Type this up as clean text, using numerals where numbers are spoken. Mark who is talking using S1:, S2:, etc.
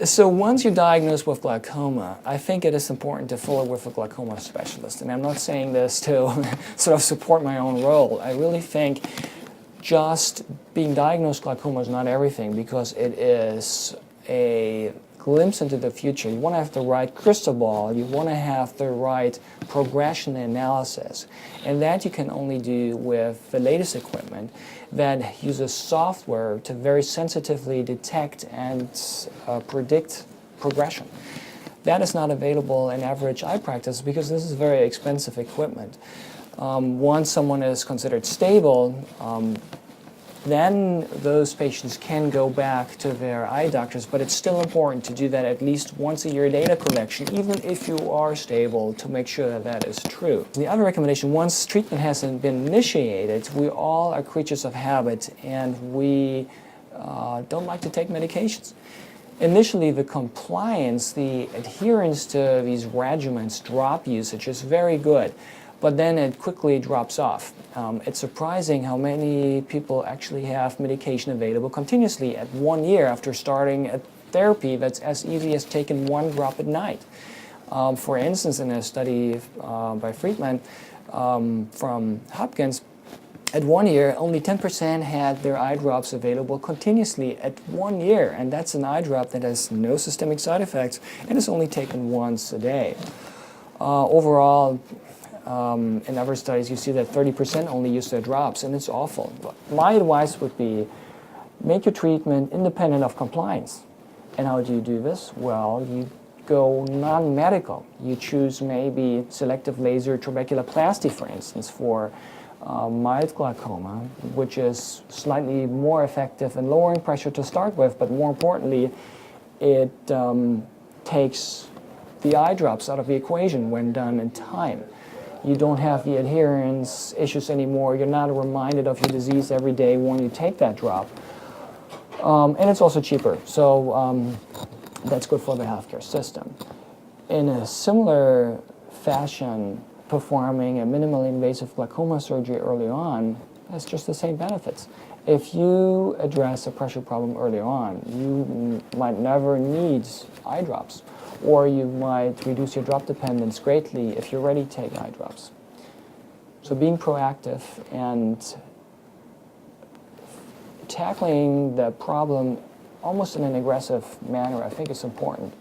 S1: So once you're diagnosed with glaucoma, I think it is important to follow with a glaucoma specialist. And I'm not saying this to sort of support my own role. I really think just being diagnosed glaucoma is not everything, because it is a glimpse into the future. You want to have the right crystal ball. You want to have the right progression analysis. And that you can only do with the latest equipment that uses software to very sensitively detect and predict progression. That is not available in average eye practice because this is very expensive equipment. Once someone is considered stable, then those patients can go back to their eye doctors, but it's still important to do that at least once a year data collection, even if you are stable, to make sure that that is true. The other recommendation, once treatment hasn't been initiated, we all are creatures of habit, and we don't like to take medications. Initially, the compliance, the adherence to these regimens, drop usage is very good, but then it quickly drops off. It's surprising how many people actually have medication available continuously at 1 year after starting a therapy that's as easy as taking 1 drop at night. For instance, in a study by Friedman from Hopkins, at 1 year, only 10% had their eye drops available continuously at 1 year, and that's an eye drop that has no systemic side effects and is only taken once a day. Overall, in other studies, you see that 30% only use their drops, and it's awful. My advice would be, make your treatment independent of compliance. And how do you do this? Well, you go non-medical. You choose maybe selective laser trabeculoplasty, for instance, for mild glaucoma, which is slightly more effective in lowering pressure to start with, but more importantly, it takes the eye drops out of the equation when done in time. You don't have the adherence issues anymore. You're not reminded of your disease every day when you take that drop. And it's also cheaper, so that's good for the healthcare system. In a similar fashion, performing a minimally invasive glaucoma surgery early on has just the same benefits. If you address a pressure problem early on, you might never need eye drops, or you might reduce your drop dependence greatly if you already take eye drops. So being proactive and tackling the problem almost in an aggressive manner, I think, is important.